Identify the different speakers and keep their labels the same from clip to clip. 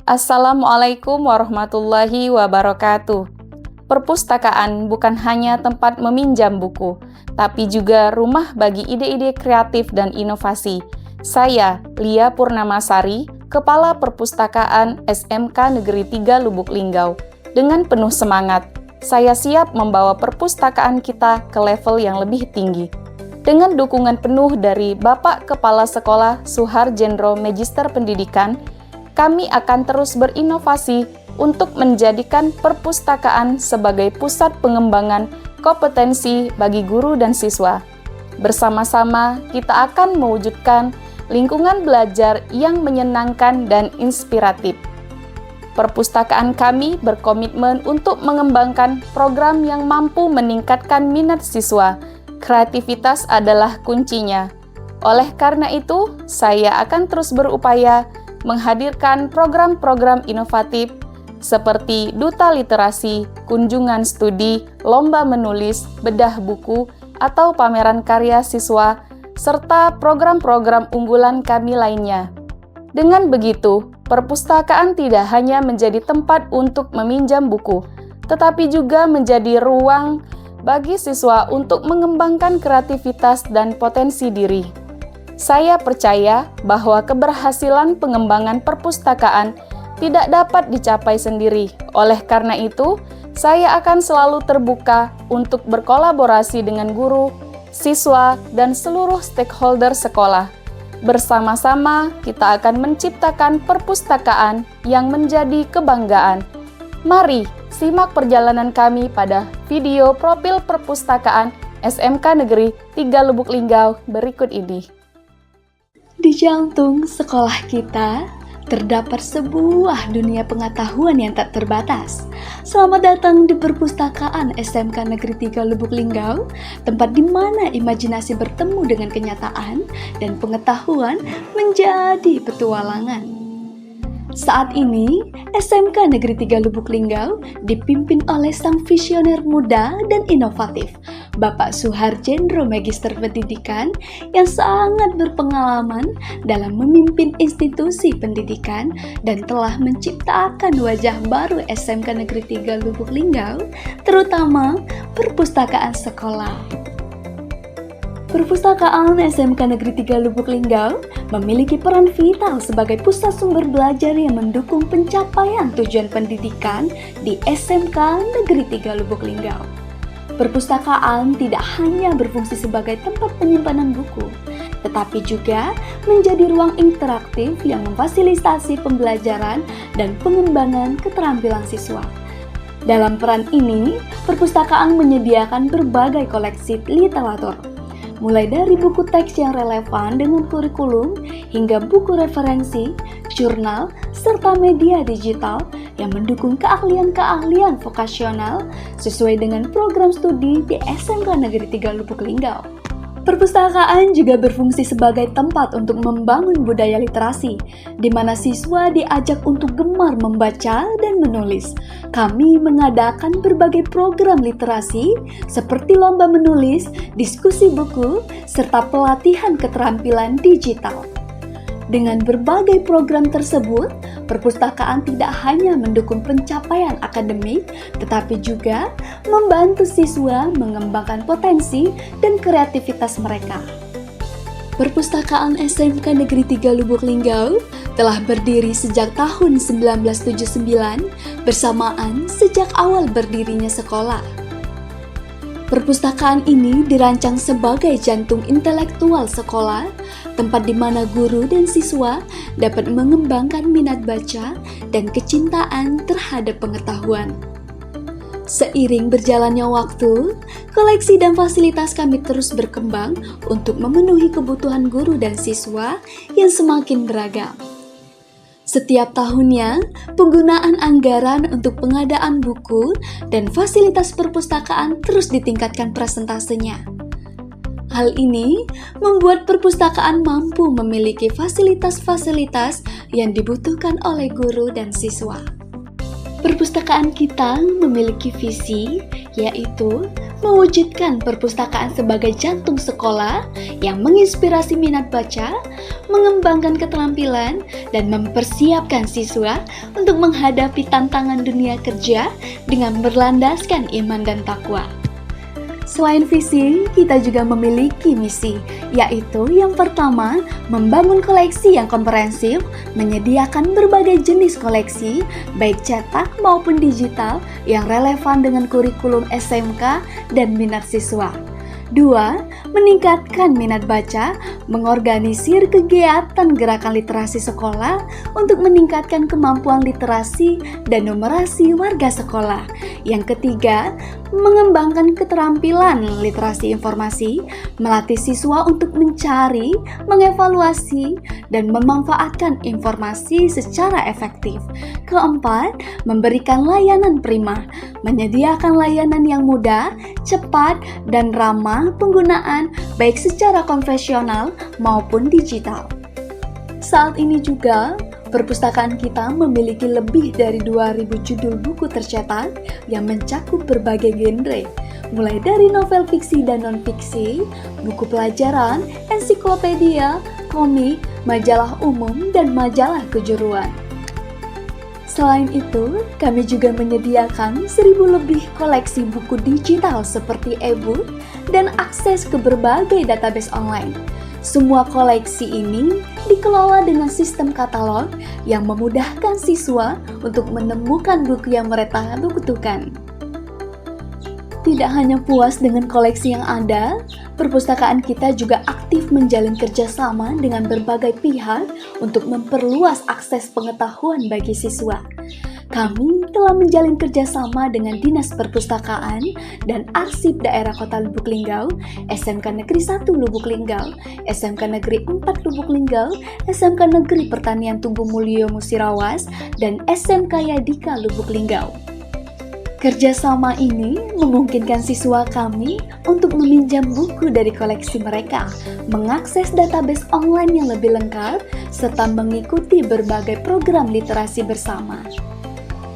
Speaker 1: Assalamualaikum warahmatullahi wabarakatuh. Perpustakaan bukan hanya tempat meminjam buku, tapi juga rumah bagi ide-ide kreatif dan inovasi. Saya, Lia Purnamasari, Kepala Perpustakaan SMK Negeri 3 Lubuk Linggau. Dengan penuh semangat, saya siap membawa perpustakaan kita ke level yang lebih tinggi. Dengan dukungan penuh dari Bapak Kepala Sekolah Suharjendro Magister Pendidikan, kami akan terus berinovasi untuk menjadikan perpustakaan sebagai pusat pengembangan kompetensi bagi guru dan siswa. Bersama-sama, kita akan mewujudkan lingkungan belajar yang menyenangkan dan inspiratif. Perpustakaan kami berkomitmen untuk mengembangkan program yang mampu meningkatkan minat siswa. Kreativitas adalah kuncinya. Oleh karena itu, saya akan terus berupaya menghadirkan program-program inovatif seperti Duta Literasi, kunjungan studi, lomba menulis, bedah buku, atau pameran karya siswa, serta program-program unggulan kami lainnya. Dengan begitu, perpustakaan tidak hanya menjadi tempat untuk meminjam buku, tetapi juga menjadi ruang bagi siswa untuk mengembangkan kreativitas dan potensi diri. Saya percaya bahwa keberhasilan pengembangan perpustakaan tidak dapat dicapai sendiri. Oleh karena itu, saya akan selalu terbuka untuk berkolaborasi dengan guru, siswa, dan seluruh stakeholder sekolah. Bersama-sama, kita akan menciptakan perpustakaan yang menjadi kebanggaan. Mari simak perjalanan kami pada video profil perpustakaan SMK Negeri 3 Lubuk Linggau berikut ini.
Speaker 2: Di jantung sekolah kita, terdapat sebuah dunia pengetahuan yang tak terbatas. Selamat datang di perpustakaan SMK Negeri 3 Lubuk Linggau, tempat di mana imajinasi bertemu dengan kenyataan dan pengetahuan menjadi petualangan. Saat ini, SMK Negeri 3 Lubuk Linggau dipimpin oleh sang visioner muda dan inovatif, Bapak Suharjendro Magister Pendidikan yang sangat berpengalaman dalam memimpin institusi pendidikan dan telah menciptakan wajah baru SMK Negeri 3 Lubuk Linggau, terutama perpustakaan sekolah. Perpustakaan SMK Negeri 3 Lubuk Linggau memiliki peran vital sebagai pusat sumber belajar yang mendukung pencapaian tujuan pendidikan di SMK Negeri 3 Lubuk Linggau. Perpustakaan tidak hanya berfungsi sebagai tempat penyimpanan buku, tetapi juga menjadi ruang interaktif yang memfasilitasi pembelajaran dan pengembangan keterampilan siswa. Dalam peran ini, perpustakaan menyediakan berbagai koleksi literatur, mulai dari buku teks yang relevan dengan kurikulum hingga buku referensi, jurnal, serta media digital yang mendukung keahlian-keahlian vokasional sesuai dengan program studi di SMK Negeri 3 Lubuk Linggau. Perpustakaan juga berfungsi sebagai tempat untuk membangun budaya literasi, di mana siswa diajak untuk gemar membaca dan menulis. Kami mengadakan berbagai program literasi seperti lomba menulis, diskusi buku, serta pelatihan keterampilan digital. Dengan berbagai program tersebut, perpustakaan tidak hanya mendukung pencapaian akademik, tetapi juga membantu siswa mengembangkan potensi dan kreativitas mereka. Perpustakaan SMK Negeri 3 Lubuk Linggau telah berdiri sejak tahun 1979, bersamaan sejak awal berdirinya sekolah. Perpustakaan ini dirancang sebagai jantung intelektual sekolah, tempat di mana guru dan siswa dapat mengembangkan minat baca dan kecintaan terhadap pengetahuan. Seiring berjalannya waktu, koleksi dan fasilitas kami terus berkembang untuk memenuhi kebutuhan guru dan siswa yang semakin beragam. Setiap tahunnya, penggunaan anggaran untuk pengadaan buku dan fasilitas perpustakaan terus ditingkatkan presentasenya. Hal ini membuat perpustakaan mampu memiliki fasilitas-fasilitas yang dibutuhkan oleh guru dan siswa. Perpustakaan kita memiliki visi, yaitu mewujudkan perpustakaan sebagai jantung sekolah yang menginspirasi minat baca, mengembangkan keterampilan, dan mempersiapkan siswa untuk menghadapi tantangan dunia kerja dengan berlandaskan iman dan takwa. Selain visi, kita juga memiliki misi, yaitu yang pertama, membangun koleksi yang komprehensif, menyediakan berbagai jenis koleksi, baik cetak maupun digital, yang relevan dengan kurikulum SMK dan minat siswa. 2. Meningkatkan minat baca, mengorganisir kegiatan gerakan literasi sekolah untuk meningkatkan kemampuan literasi dan numerasi warga sekolah. Yang ketiga, mengembangkan keterampilan literasi informasi, melatih siswa untuk mencari, mengevaluasi, dan memanfaatkan informasi secara efektif. Keempat, memberikan layanan prima, menyediakan layanan yang mudah, cepat, dan ramah penggunaan baik secara konvensional maupun digital. Saat ini juga, perpustakaan kita memiliki lebih dari 2.000 judul buku tercetak yang mencakup berbagai genre, mulai dari novel fiksi dan non-fiksi, buku pelajaran, ensiklopedia, komik, majalah umum, dan majalah kejuruan. Selain itu, kami juga menyediakan 1.000 lebih koleksi buku digital seperti e-book dan akses ke berbagai database online. Semua koleksi ini dikelola dengan sistem katalog yang memudahkan siswa untuk menemukan buku yang mereka butuhkan. Tidak hanya puas dengan koleksi yang ada, perpustakaan kita juga aktif menjalin kerjasama dengan berbagai pihak untuk memperluas akses pengetahuan bagi siswa. Kami telah menjalin kerjasama dengan Dinas Perpustakaan dan Arsip Daerah Kota Lubuk Linggau, SMK Negeri 1 Lubuk Linggau, SMK Negeri 4 Lubuk Linggau, SMK Negeri Pertanian Tumbuh Mulyo Musirawas, dan SMK Yadika Lubuk Linggau. Kerjasama ini memungkinkan siswa kami untuk meminjam buku dari koleksi mereka, mengakses database online yang lebih lengkap, serta mengikuti berbagai program literasi bersama.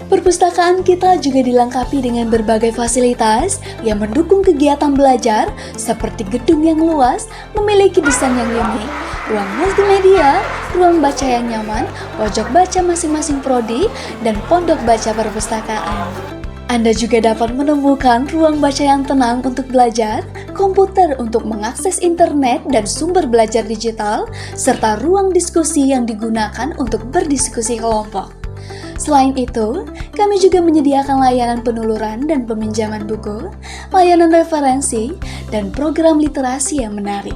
Speaker 2: Perpustakaan kita juga dilengkapi dengan berbagai fasilitas yang mendukung kegiatan belajar seperti gedung yang luas, memiliki desain yang unik, ruang multimedia, ruang baca yang nyaman, pojok baca masing-masing prodi, dan pondok baca perpustakaan. Anda juga dapat menemukan ruang baca yang tenang untuk belajar, komputer untuk mengakses internet dan sumber belajar digital, serta ruang diskusi yang digunakan untuk berdiskusi kelompok. Selain itu, kami juga menyediakan layanan penuluran dan peminjaman buku, layanan referensi, dan program literasi yang menarik.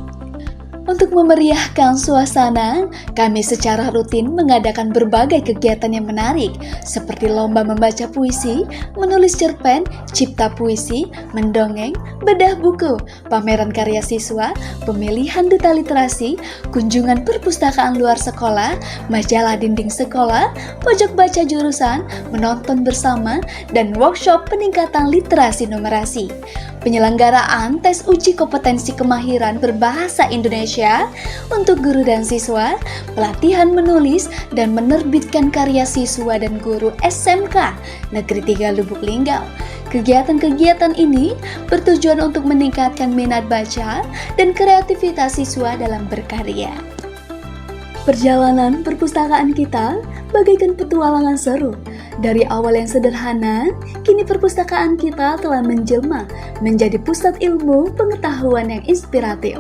Speaker 2: Untuk memeriahkan suasana, kami secara rutin mengadakan berbagai kegiatan yang menarik, seperti lomba membaca puisi, menulis cerpen, cipta puisi, mendongeng, bedah buku, pameran karya siswa, pemilihan duta literasi, kunjungan perpustakaan luar sekolah, majalah dinding sekolah, pojok baca jurusan, menonton bersama, dan workshop peningkatan literasi numerasi. Penyelenggaraan tes uji kompetensi kemahiran berbahasa Indonesia untuk guru dan siswa, pelatihan menulis dan menerbitkan karya siswa dan guru SMK Negeri 3 Lubuk Linggau. Kegiatan-kegiatan ini bertujuan untuk meningkatkan minat baca dan kreativitas siswa dalam berkarya. Perjalanan perpustakaan kita bagaikan petualangan seru. Dari awal yang sederhana, kini perpustakaan kita telah menjelma menjadi pusat ilmu pengetahuan yang inspiratif.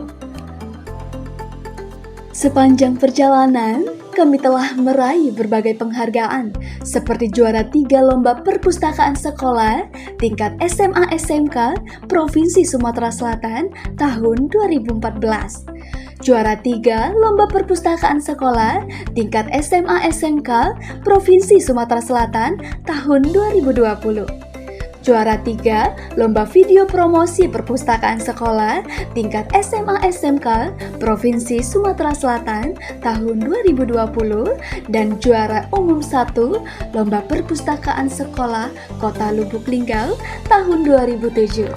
Speaker 2: Sepanjang perjalanan, kami telah meraih berbagai penghargaan, seperti juara 3 lomba perpustakaan sekolah tingkat SMA SMK Provinsi Sumatera Selatan tahun 2014. Juara 3 lomba perpustakaan sekolah tingkat SMA SMK Provinsi Sumatera Selatan tahun 2020. Juara 3 lomba video promosi perpustakaan sekolah tingkat SMA SMK Provinsi Sumatera Selatan tahun 2020 dan juara umum 1 lomba perpustakaan sekolah Kota Lubuk Linggau tahun 2007.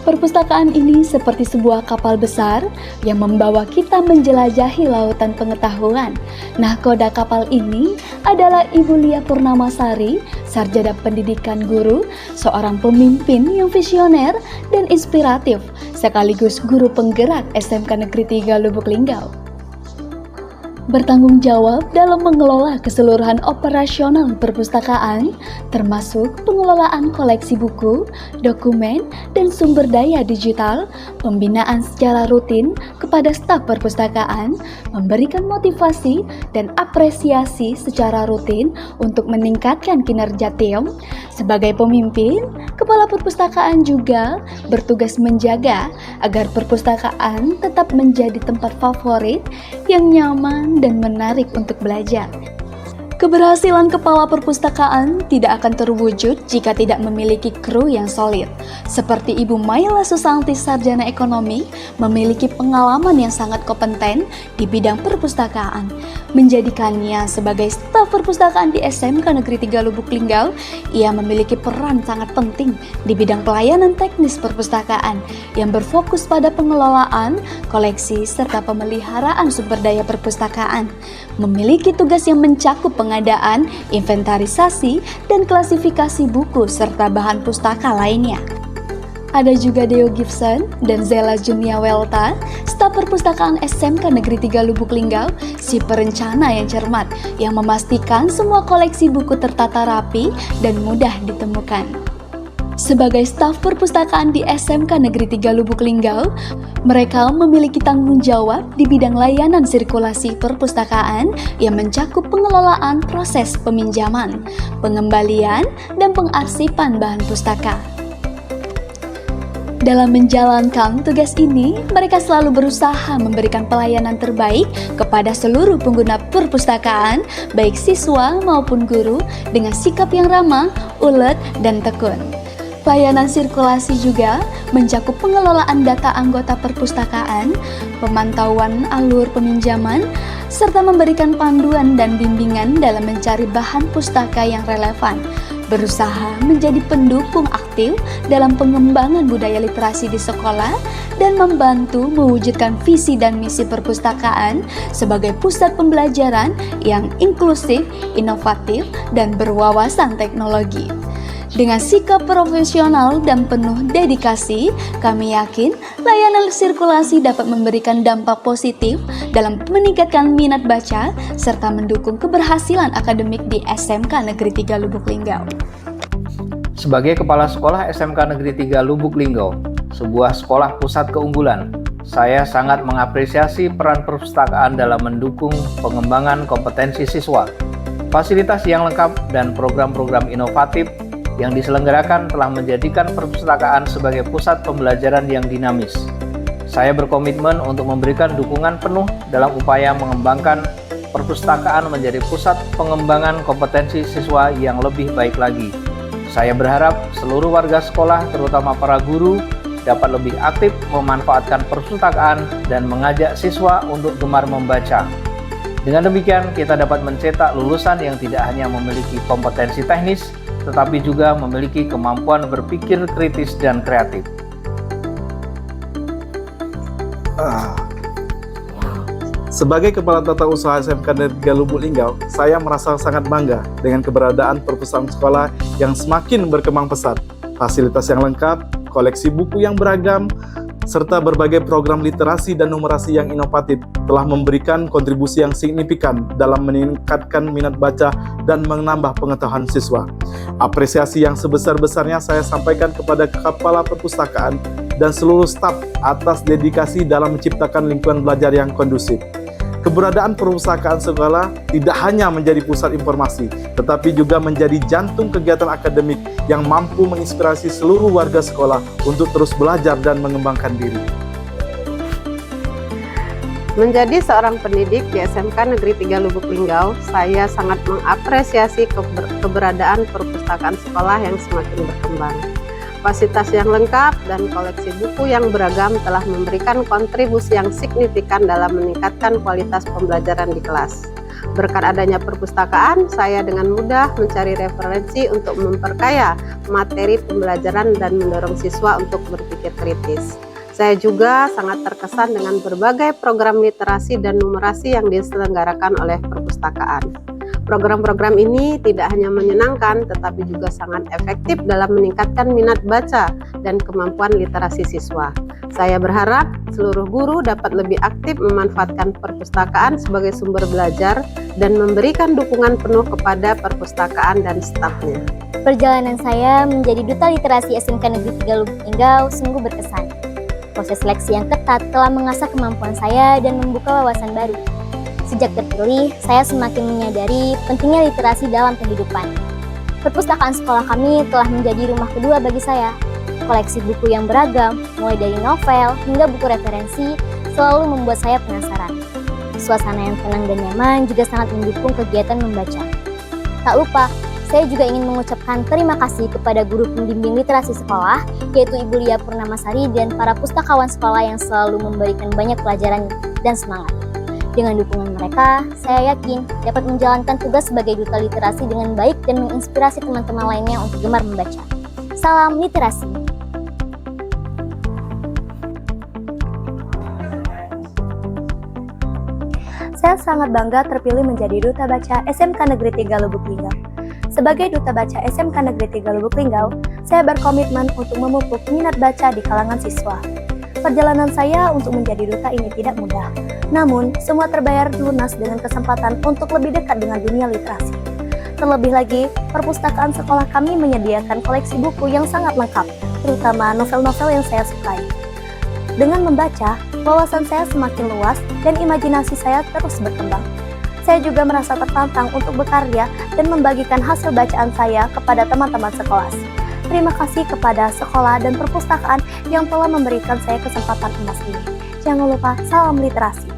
Speaker 2: Perpustakaan ini seperti sebuah kapal besar yang membawa kita menjelajahi lautan pengetahuan. Nahkoda kapal ini adalah Ibu Lia Purnamasari, sarjana pendidikan guru, seorang pemimpin yang visioner dan inspiratif, sekaligus guru penggerak SMK Negeri 3 Lubuk Linggau. bertanggung jawab dalam mengelola keseluruhan operasional perpustakaan, termasuk pengelolaan koleksi buku, dokumen, dan sumber daya digital, pembinaan secara rutin kepada staf perpustakaan, memberikan motivasi dan apresiasi secara rutin untuk meningkatkan kinerja tim. Sebagai pemimpin, kepala perpustakaan juga bertugas menjaga agar perpustakaan tetap menjadi tempat favorit yang nyaman dan menarik untuk belajar. Keberhasilan kepala perpustakaan tidak akan terwujud jika tidak memiliki kru yang solid. Seperti Ibu Maila Susanti, sarjana ekonomi, memiliki pengalaman yang sangat kompeten di bidang perpustakaan. Menjadikannya sebagai staf perpustakaan di SMK Negeri 3 Lubuk Linggau, ia memiliki peran sangat penting di bidang pelayanan teknis perpustakaan yang berfokus pada pengelolaan, koleksi, serta pemeliharaan sumber daya perpustakaan. Memiliki tugas yang mencakup pengadaan, inventarisasi, dan klasifikasi buku serta bahan pustaka lainnya. Ada juga Deo Gibson dan Zela Junia Welta, staf perpustakaan SMK Negeri 3 Lubuk Linggau, si perencana yang cermat yang memastikan semua koleksi buku tertata rapi dan mudah ditemukan. Sebagai staf perpustakaan di SMK Negeri 3 Lubuk Linggau, mereka memiliki tanggung jawab di bidang layanan sirkulasi perpustakaan yang mencakup pengelolaan proses peminjaman, pengembalian, dan pengarsipan bahan pustaka. Dalam menjalankan tugas ini, mereka selalu berusaha memberikan pelayanan terbaik kepada seluruh pengguna perpustakaan, baik siswa maupun guru, dengan sikap yang ramah, ulet, dan tekun. Pelayanan sirkulasi juga mencakup pengelolaan data anggota perpustakaan, pemantauan alur peminjaman, serta memberikan panduan dan bimbingan dalam mencari bahan pustaka yang relevan, berusaha menjadi pendukung aktif dalam pengembangan budaya literasi di sekolah, dan membantu mewujudkan visi dan misi perpustakaan sebagai pusat pembelajaran yang inklusif, inovatif, dan berwawasan teknologi. Dengan sikap profesional dan penuh dedikasi, kami yakin layanan sirkulasi dapat memberikan dampak positif dalam meningkatkan minat baca serta mendukung keberhasilan akademik di SMK Negeri 3 Lubuk Linggau.
Speaker 3: Sebagai Kepala Sekolah SMK Negeri 3 Lubuk Linggau, sebuah sekolah pusat keunggulan, saya sangat mengapresiasi peran perpustakaan dalam mendukung pengembangan kompetensi siswa. Fasilitas yang lengkap dan program-program inovatif yang diselenggarakan telah menjadikan perpustakaan sebagai pusat pembelajaran yang dinamis. Saya berkomitmen untuk memberikan dukungan penuh dalam upaya mengembangkan perpustakaan menjadi pusat pengembangan kompetensi siswa yang lebih baik lagi. Saya berharap seluruh warga sekolah, terutama para guru, dapat lebih aktif memanfaatkan perpustakaan dan mengajak siswa untuk gemar membaca. Dengan demikian, kita dapat mencetak lulusan yang tidak hanya memiliki kompetensi teknis, tetapi juga memiliki kemampuan berpikir kritis dan kreatif.
Speaker 4: Sebagai Kepala Tata Usaha SMK Negeri 3 Lubuk Linggau, saya merasa sangat bangga dengan keberadaan perpustakaan sekolah yang semakin berkembang pesat, fasilitas yang lengkap, koleksi buku yang beragam, serta berbagai program literasi dan numerasi yang inovatif telah memberikan kontribusi yang signifikan dalam meningkatkan minat baca dan menambah pengetahuan siswa. Apresiasi yang sebesar-besarnya saya sampaikan kepada Kepala Perpustakaan dan seluruh staf atas dedikasi dalam menciptakan lingkungan belajar yang kondusif. Keberadaan perpustakaan sekolah tidak hanya menjadi pusat informasi, tetapi juga menjadi jantung kegiatan akademik yang mampu menginspirasi seluruh warga sekolah untuk terus belajar dan mengembangkan diri.
Speaker 5: Menjadi seorang pendidik di SMK Negeri 3 Lubuk Linggau, saya sangat mengapresiasi keberadaan perpustakaan sekolah yang semakin berkembang. Fasilitas yang lengkap dan koleksi buku yang beragam telah memberikan kontribusi yang signifikan dalam meningkatkan kualitas pembelajaran di kelas. Berkat adanya perpustakaan, saya dengan mudah mencari referensi untuk memperkaya materi pembelajaran dan mendorong siswa untuk berpikir kritis. Saya juga sangat terkesan dengan berbagai program literasi dan numerasi yang diselenggarakan oleh perpustakaan. Program-program ini tidak hanya menyenangkan, tetapi juga sangat efektif dalam meningkatkan minat baca dan kemampuan literasi siswa. Saya berharap seluruh guru dapat lebih aktif memanfaatkan perpustakaan sebagai sumber belajar dan memberikan dukungan penuh kepada perpustakaan dan stafnya.
Speaker 6: Perjalanan saya menjadi Duta Literasi SMK Negeri 3 Lubuk Linggau sungguh berkesan. Proses seleksi yang ketat telah mengasah kemampuan saya dan membuka wawasan baru. Sejak terpilih, saya semakin menyadari pentingnya literasi dalam kehidupan. Perpustakaan sekolah kami telah menjadi rumah kedua bagi saya. Koleksi buku yang beragam, mulai dari novel hingga buku referensi, selalu membuat saya penasaran. Suasana yang tenang dan nyaman juga sangat mendukung kegiatan membaca. Tak lupa, saya juga ingin mengucapkan terima kasih kepada guru pembimbing literasi sekolah, yaitu Ibu Lia Purnamasari dan para pustakawan sekolah yang selalu memberikan banyak pelajaran dan semangat. Dengan dukungan mereka, saya yakin dapat menjalankan tugas sebagai duta literasi dengan baik dan menginspirasi teman-teman lainnya untuk gemar membaca. Salam literasi!
Speaker 7: Saya sangat bangga terpilih menjadi Duta Baca SMK Negeri 3 Lubuk Linggau. Sebagai Duta Baca SMK Negeri 3 Lubuk Linggau, saya berkomitmen untuk memupuk minat baca di kalangan siswa. Perjalanan saya untuk menjadi duta ini tidak mudah, namun semua terbayar lunas dengan kesempatan untuk lebih dekat dengan dunia literasi. Terlebih lagi, perpustakaan sekolah kami menyediakan koleksi buku yang sangat lengkap, terutama novel-novel yang saya sukai. Dengan membaca, wawasan saya semakin luas dan imajinasi saya terus berkembang. Saya juga merasa tertantang untuk berkarya dan membagikan hasil bacaan saya kepada teman-teman sekelas. Terima kasih kepada sekolah dan perpustakaan yang telah memberikan saya kesempatan emas ini. Jangan lupa, salam literasi.